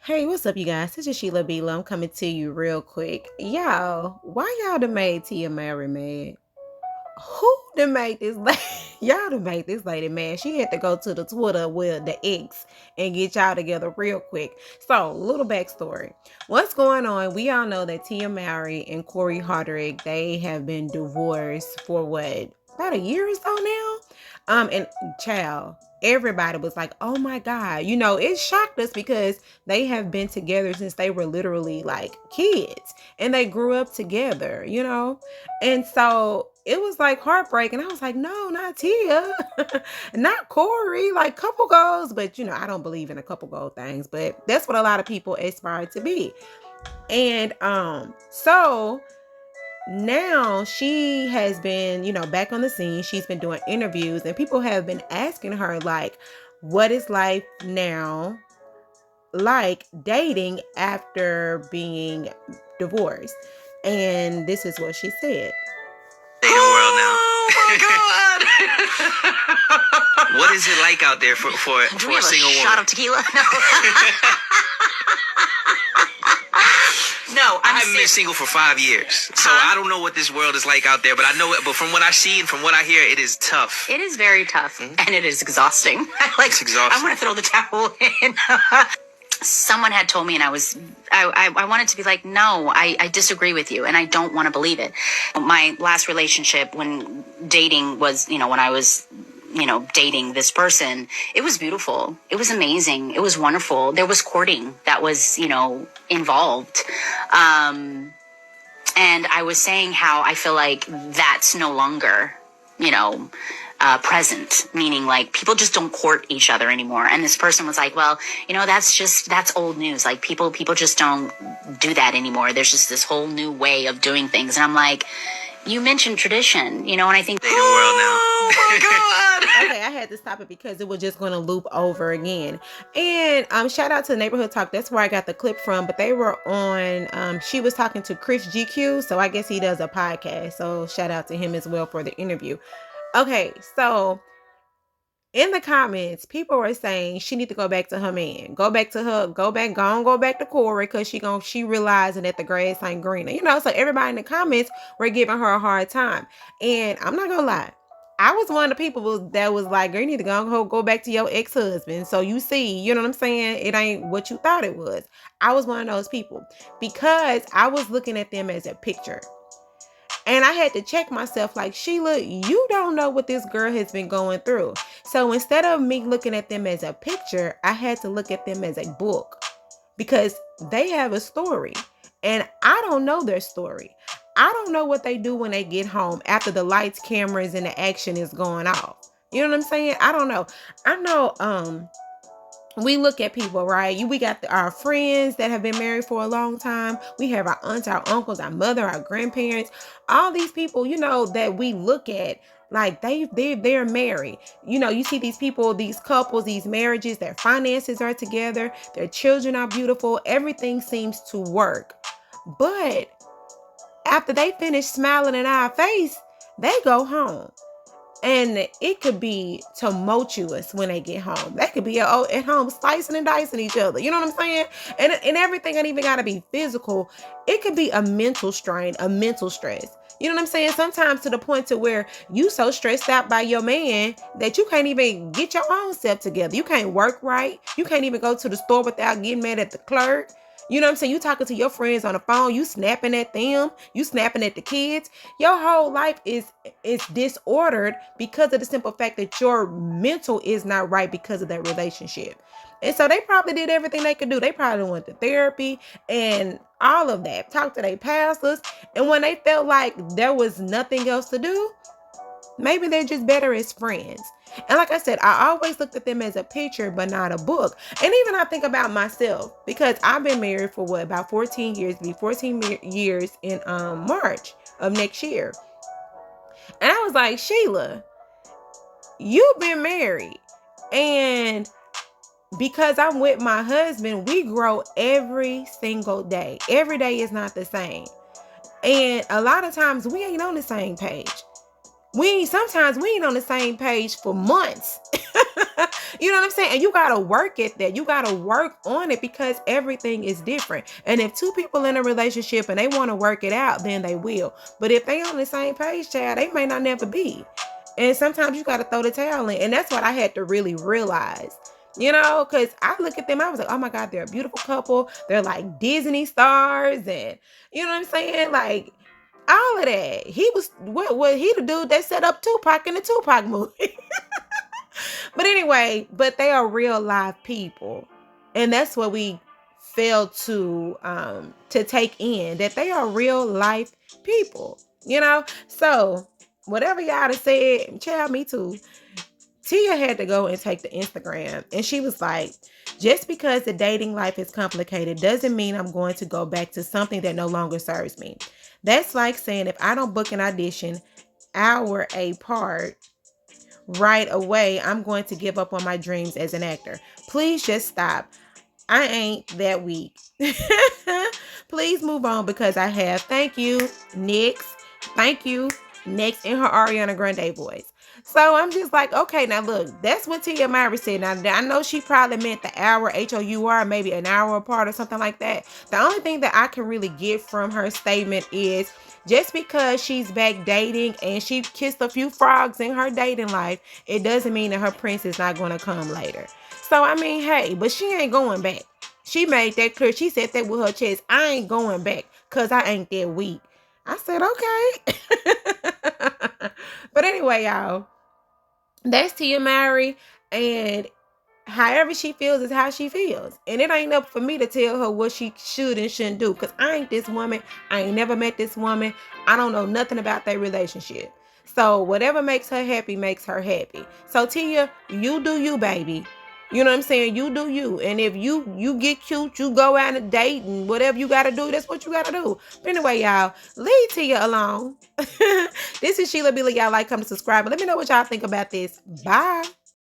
Hey, what's up, you guys? This is Sheila Beela. I'm coming to you real quick. Y'all, why y'all done made Tia Mowry mad? Who done made this lady? Y'all done made this lady mad. She had to go to the Twitter, well, the X, and get y'all together real quick. So, little backstory. What's going on? We all know that Tia Mowry and Cory Hardrict, they have been divorced for what? About a year or so now? And child, everybody was like, oh my God. It shocked us because they have been together since they were literally like kids. And they grew up together. And so it was like heartbreaking. I was like, no, not Tia, not Cory, like couple goals. But I don't believe in a couple goal things, but that's what a lot of people aspire to be. And so now she has been, back on the scene. She's been doing interviews, and people have been asking her, like, what is life now like dating after being divorced? And this is what she said. Dating world now. Oh my God. What is it like out there for a single woman? Shot of tequila? No. No, I haven't been single for 5 years, so I don't know what this world is like out there. But I know it. But from what I see and from what I hear, it is tough. It is very tough, and it is exhausting. It's exhausting. I want to throw the towel in. Someone had told me, and I wanted to be like, no, I disagree with you, and I don't want to believe it. My last relationship, when dating was, when I was, dating this person, it was beautiful. It was amazing. It was wonderful. There was courting that was, involved. And I was saying how I feel like that's no longer, present, meaning like people just don't court each other anymore. And this person was like, well, that's old news. Like people just don't do that anymore. There's just this whole new way of doing things. And I'm like, you mentioned tradition, and I think dating world now. Oh my God. Okay, I had to stop it because it was just going to loop over again. And shout out to Neighborhood Talk. That's where I got the clip from. But they were on, she was talking to Chris GQ. So I guess he does a podcast. So shout out to him as well for the interview. Okay, so in the comments, people were saying she need to go back to her man. Go back to Cory, because she realizing that the grass ain't greener. So everybody in the comments were giving her a hard time. And I'm not gonna lie, I was one of the people that was like, girl, you need to go back to your ex-husband. So you see, you know what I'm saying? It ain't what you thought it was. I was one of those people because I was looking at them as a picture. And I had to check myself like, Sheila, you don't know what this girl has been going through. So instead of me looking at them as a picture, I had to look at them as a book, because they have a story and I don't know their story. I don't know what they do when they get home after the lights, cameras, and the action is going off. You know what I'm saying? I don't know. I know, we look at people, right? We got our friends that have been married for a long time. We have our aunts, our uncles, our mother, our grandparents, all these people, that we look at like they're married. You see these people, these couples, these marriages, their finances are together, their children are beautiful, everything seems to work. But after they finish smiling in our face, they go home. And it could be tumultuous when they get home. That could be at home slicing and dicing each other. You know what I'm saying? And everything ain't even got to be physical. It could be a mental strain, a mental stress. You know what I'm saying? Sometimes to the point to where you so stressed out by your man that you can't even get your own self together. You can't work right. You can't even go to the store without getting mad at the clerk. You know what I'm saying? You talking to your friends on the phone, you snapping at them, you snapping at the kids. Your whole life is disordered because of the simple fact that your mental is not right because of that relationship. And so they probably did everything they could do. They probably went to therapy and all of that. Talked to their pastors. And when they felt like there was nothing else to do, maybe they're just better as friends. And like I said, I always looked at them as a picture, but not a book. And even I think about myself, because I've been married for about 14 years, be 14 years in March of next year. And I was like, Sheila, you've been married. And because I'm with my husband, we grow every single day. Every day is not the same. And a lot of times we ain't on the same page. Sometimes we ain't on the same page for months. You know what I'm saying? And you gotta work at that. You gotta work on it because everything is different. And if two people in a relationship and they want to work it out, then they will. But if they on the same page, child, they may not never be. And sometimes you gotta throw the towel in. And that's what I had to really realize. Because I look at them, I was like, oh my God, they're a beautiful couple. They're like Disney stars, and you know what I'm saying? Like all of that. He was what he the dude that set up Tupac in the Tupac movie. But anyway, but they are real live people. And that's what we fail to take in, that they are real life people, So whatever y'all have said, child, me too. Tia had to go and take the Instagram, and she was like, just because the dating life is complicated doesn't mean I'm going to go back to something that no longer serves me. That's like saying if I don't book an audition hour apart right away, I'm going to give up on my dreams as an actor. Please just stop. I ain't that weak. Please move on because I have. Thank you, Nyx. Thank you, Next in her Ariana Grande voice. So I'm just like, okay, now look, that's what Tia Mowry said. Now, I know she probably meant the hour, H-O-U-R, maybe an hour apart or something like that. The only thing that I can really get from her statement is just because she's back dating and she kissed a few frogs in her dating life, it doesn't mean that her prince is not going to come later. So, I mean, hey, but she ain't going back. She made that clear. She said that with her chest. I ain't going back because I ain't that weak. I said, okay. But anyway, y'all, that's Tia Mowry, and however she feels is how she feels. And it ain't up for me to tell her what she should and shouldn't do, because I ain't this woman. I ain't never met this woman. I don't know nothing about their relationship. So whatever makes her happy makes her happy. So Tia, you do you, baby. You know what I'm saying? You do you. And if you get cute, you go out and date and whatever you got to do, that's what you got to do. But anyway, y'all, leave Tia alone. This is Sheila Billy. Y'all like, come to subscribe. Let me know what y'all think about this. Bye.